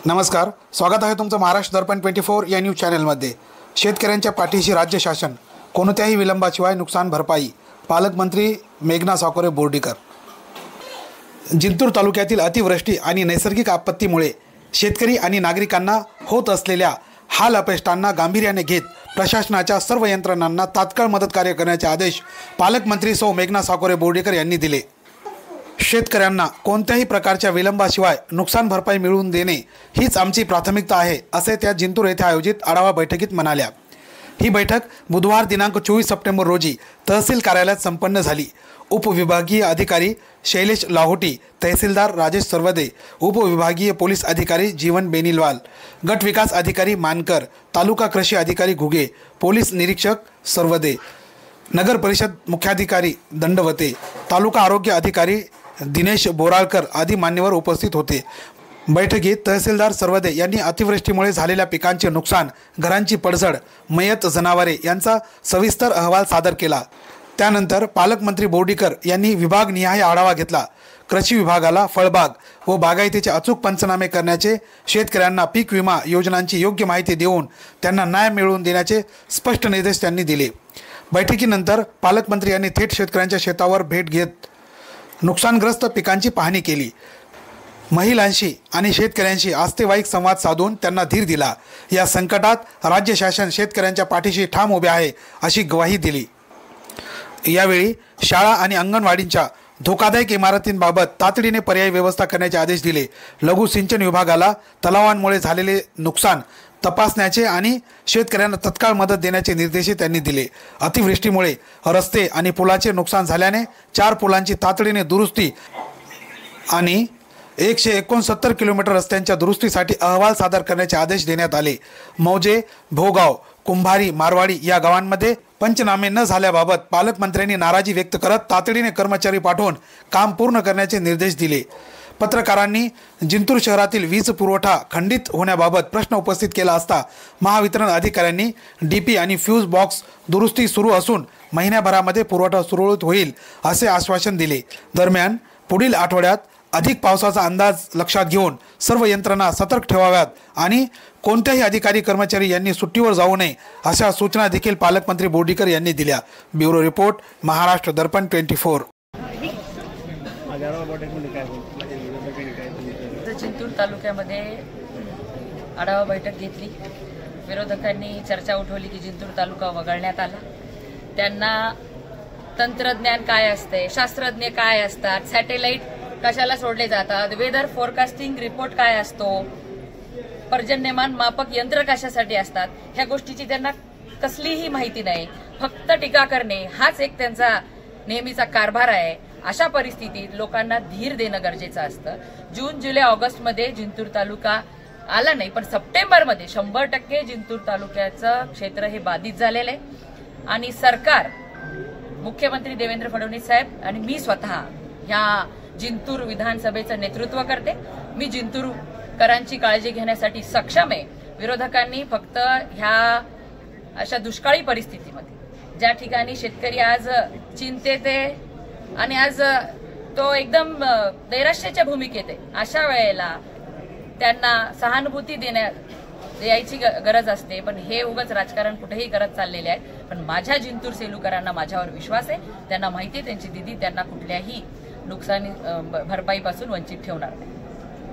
नमस्कार, स्वागत आहे तुमचं महाराष्ट्र दर्पण 24 या न्यूज चॅनलमध्ये। शेतकऱ्यांच्या पाठीशी राज्य शासन, कोणत्याही विलंबाशिवाय नुकसान भरपाई। पालकमंत्री मेघना साकोरे बोर्डीकर। जिंतूर तालुक्यातील अतिवृष्टी आणि नैसर्गिक आपत्तीमुळे शेतकरी आणि नागरिकांना होत असलेल्या हाल अपेष्टांना गांभीर्याने घेत प्रशासनाच्या सर्व यंत्रणांना तात्काळ मदतकार्य करण्याचे आदेश पालकमंत्री सौ मेघना साकोरे बोर्डीकर यांनी दिले। शेतकऱ्यांना कोणत्याही प्रकारच्या विलंबाशिवाय नुकसान भरपाई मिळवून देणे हीच आमची प्राथमिकता आहे, असे त्या जिंतूर येथे आयोजित आढावा बैठकीत म्हणाल्या। ही बैठक बुधवार दिनांक 24 सप्टेंबर रोजी तहसील कार्यालयात संपन्न झाली। उपविभागीय अधिकारी शैलेश लाहोटी, तहसीलदार राजेश सर्वदे, उपविभागीय पोलीस अधिकारी जीवन बेनीलवाल, गट विकास अधिकारी मानकर, तालुका कृषी अधिकारी घुगे, पोलीस निरीक्षक सर्वदे, नगर परिषद मुख्याधिकारी दंडवते, तालुका आरोग्य अधिकारी दिनेश बोराळकर आदी मान्यवर उपस्थित होते। बैठकीत तहसीलदार सर्वदे यांनी अतिवृष्टीमुळे झालेल्या पिकांचे नुकसान, घरांची पडझड, मयत जनावरे यांचा सविस्तर अहवाल सादर केला। त्यानंतर पालकमंत्री बोर्डीकर यांनी विभागनिहाय आढावा घेतला। कृषी विभागाला फळबाग व बागायतीचे अचूक पंचनामे करण्याचे, शेतकऱ्यांना पीक विमा योजनांची योग्य माहिती देऊन त्यांना न्याय मिळवून देण्याचे स्पष्ट निर्देश त्यांनी दिले। बैठकीनंतर पालकमंत्री यांनी थेट शेतकऱ्यांच्या शेतावर भेट घेत नुकसानग्रस्त पिकांची पाहणी केली। महिलांशी आणि शेतकऱ्यांशी आस्थेवाईक संवाद साधून त्यांना धीर दिला। या संकटात राज्य शासन शेतकऱ्यांच्या पाठीशी ठाम उभे आहे अशी ग्वाही दिली। यावेळी शाळा आणि अंगणवाडींच्या धोकादायक इमारतींबाबत तातडीने पर्यायी व्यवस्था करण्याचे आदेश दिले। लघु सिंचन विभागाला तलावांमुळे झालेले नुकसान तपासण्याचे आणि शेतकऱ्यांना तत्काळ मदत देण्याचे निर्देशही त्यांनी दिले। अतिवृष्टीमुळे रस्ते आणि पुलाचे नुकसान झाल्याने 4 पुलांची तातडीने दुरुस्ती आणि 169 किलोमीटर रस्त्यांच्या दुरुस्तीसाठी अहवाल सादर करण्याचे आदेश देण्यात आले। मौजे, भोगाव, कुंभारी, मारवाडी या गावांमध्ये पंचनामे न झाल्याबाबत पालकमंत्र्यांनी नाराजी व्यक्त करत तातडीने कर्मचारी पाठवून काम पूर्ण करण्याचे निर्देश दिले। पत्रकारांनी जिंतूर शहरातील वीज पुरवठा खंडित होण्याबाबत प्रश्न उपस्थित केला असता महावितरण अधिकाऱ्यांनी डीपी आणि फ्यूज बॉक्स दुरुस्ती सुरू असून महिन्याभरामध्ये पुरवठा सुरळीत होईल असे आश्वासन दिले। दरम्यान पुढील आठवड्यात अधिक पावसाचा अंदाज लक्षात घेऊन सर्व यंत्रणा सतर्क ठेवाव्यात आणि कोणत्याही अधिकारी कर्मचारी यांनी सुट्टीवर जाऊ नये अशा सूचना देखील पालकमंत्री बोर्डीकर यांनी दिल्या। ब्युरो रिपोर्ट, महाराष्ट्र दर्पण 24। जिंतूर तालुक्यामध्ये आढावा बैठक घेतली। विरोधकांनी चर्चा उठवली की जिंतूर तालुका वगळण्यात आला। त्यांना तंत्रज्ञान काय असते, शास्त्रज्ञ काय असतात, सॅटेलाइट कशाला सोडले जातात, वेदर फोरकास्टिंग रिपोर्ट काय असतो, पर्जन्यमान मापक यंत्र कशासाठी असतात, ह्या गोष्टीची त्यांना कसलीही माहिती नाही। फक्त टीका करणे हाच एक त्यांचा नेहमीचा कारभार आहे। अशा परिस्थितीत लोकांना धीर देणं गरजेचं असतं। जून, जुलै, ऑगस्ट मध्ये जिंतूर तालुका आला नाही, पण सप्टेंबर मध्ये 100% जिंतूर तालुक्याचं क्षेत्र हे बाधित झालेलं आहे आणि सरकार, मुख्यमंत्री देवेंद्र फडणवीस साहेब आणि मी स्वतः ह्या जिंतूर विधानसभेचं नेतृत्व करते। मी जिंतूरकरांची काळजी घेण्यासाठी सक्षम आहे। विरोधकांनी फक्त ह्या अशा दुष्काळी परिस्थितीमध्ये ज्या ठिकाणी शेतकरी आज चिंतेत आहे आणि आज तो एकदम नैराश्याच्या भूमिकेत आहे, अशा वेळेला त्यांना सहानुभूती द्यायची गरज असते। पण हे उगाच राजकारण कुठेही करत चाललेले आहेत। पण माझ्या जिंतूर सेलूकरांना माझ्यावर विश्वास आहे। त्यांना माहिती आहे त्यांची दिदी त्यांना कुठल्याही नुकसानी भरपाईपासून वंचित ठेवणार नाही।